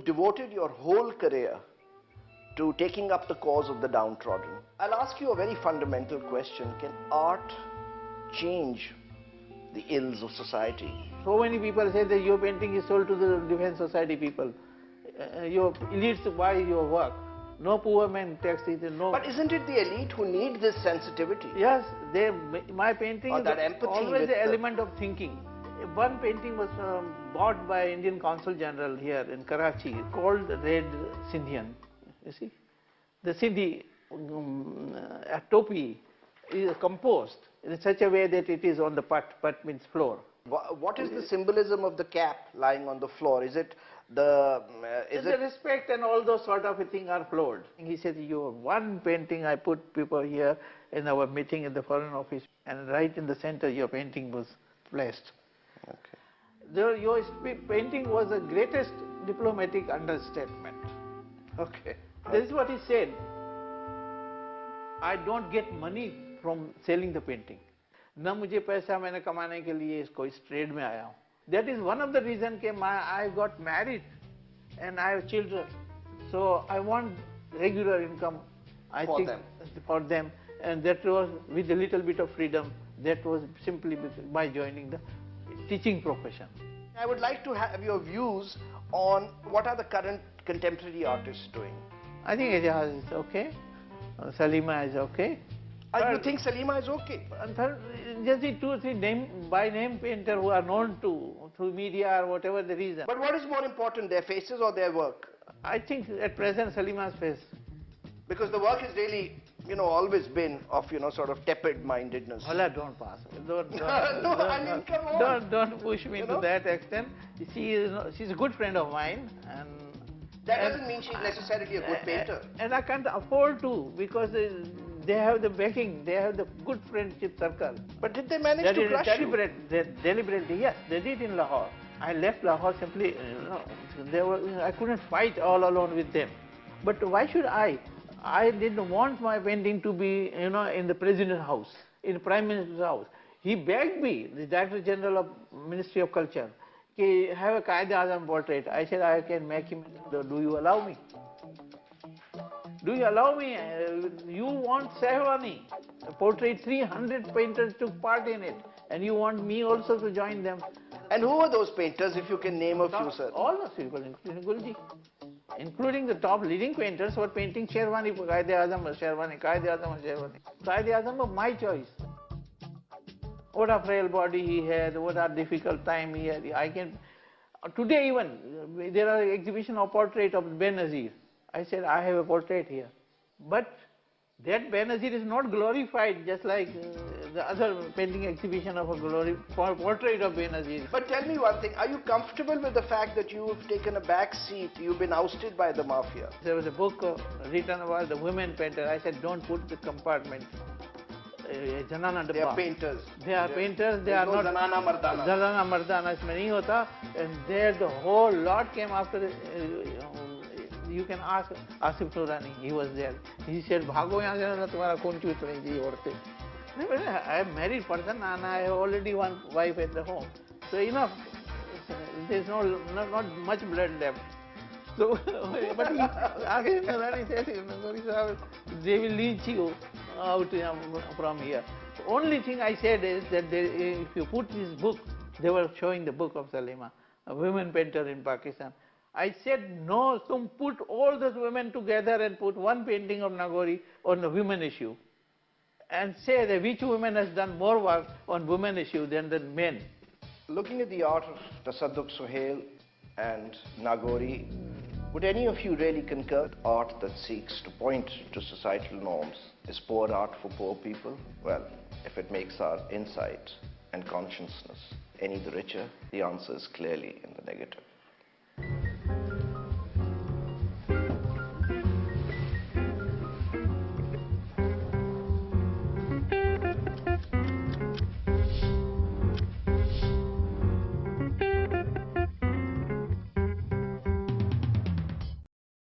you've devoted your whole career to taking up the cause of the downtrodden. I'll ask you a very fundamental question. Can art change the ills of society? So many people say that your painting is sold to the Defence Society people. Your elites buy your work. No poor man takes it. No. But isn't it the elite who need this sensitivity? Yes, my painting or is that empathy always the element of thinking. One painting was bought by Indian Consul General here in Karachi called Red Sindhian. You see, the Sindhi topi is composed in such a way that it is on the pat. Pat means floor. What is the symbolism of the cap lying on the floor? Is it the the respect and all those sort of things are floored. He said, your one painting, I put people here in our meeting in the Foreign Office, and right in the center your painting was placed. Okay. Your painting was the greatest diplomatic understatement. Okay. This is what he said. I don't get money from selling the painting. न मुझे पैसा मैंने कमाने के लिए इसको इस trade में आया हूँ. That is one of the reasons that I got married and I have children. So I want regular income. For them. And that was with a little bit of freedom. That was simply by joining the teaching profession. I would like to have your views on what are the current contemporary artists doing. I think Ejaz is okay. Salima is okay. You think Salima is okay? Just the 2 or 3 by name painters who are known through media or whatever the reason. But what is more important, their faces or their work? I think at present Salima's face. Because the work has really, always been of, sort of tepid mindedness. Allah, don't pass. Don't come on. Don't push me to that extent. She's a good friend of mine, and that doesn't mean she's necessarily a good painter. And I can't afford to, because they have the backing, they have the good friendship circle. But did they manage to crush you? Deliberately, yes, they did in Lahore. I left Lahore simply, I couldn't fight all alone with them. But why should I? I didn't want my painting to be, in the President's house, in the Prime Minister's house. He begged me, the Director General of Ministry of Culture, to have a Qaeda-Azam portrait. I said, I can make him. Do you allow me? Do you allow me? You want Sehwani, a portrait, 300 painters took part in it, and you want me also to join them. And who are those painters, if you can name a few, sir? All those people, including Gulji. Including the top leading painters who are painting Sherwani, Qaeda-Azam, Sherwani, Qaeda-Azam, Sherwani. Qaeda-Azam of my choice. What a frail body he had, what a difficult time he had. Today even, there are exhibition of portrait of Benazir. I said, I have a portrait here. But that Benazir is not glorified, just like the other painting exhibition of a portrait of Benazir. But tell me one thing, are you comfortable with the fact that you have taken a back seat, you've been ousted by the mafia? There was a book written about the women painter. I said, don't put the compartment. Janana they are painters. They are painters, they are not. Zanana Mardana. Zanana Mardana isme nahi hota. And there the whole lot came after. You can ask Asif Nurani, he was there. He said, Bhago yahan se na tumhara khun kyun utregi aurte. I am a married person and I have already one wife at the home. So enough. There is not much blood left. So, but Asif Nurani said, they will lynch you out from here. The only thing I said is that if you put this book, they were showing the book of Salima, a women painter in Pakistan. I said, no, so put all those women together and put one painting of Nagori on the women issue. And say that which woman has done more work on women issue than the men. Looking at the art of Tasadduq Suhail and Nagori, would any of you really concur that art that seeks to point to societal norms is poor art for poor people? Well, if it makes our insight and consciousness any the richer, the answer is clearly in the negative.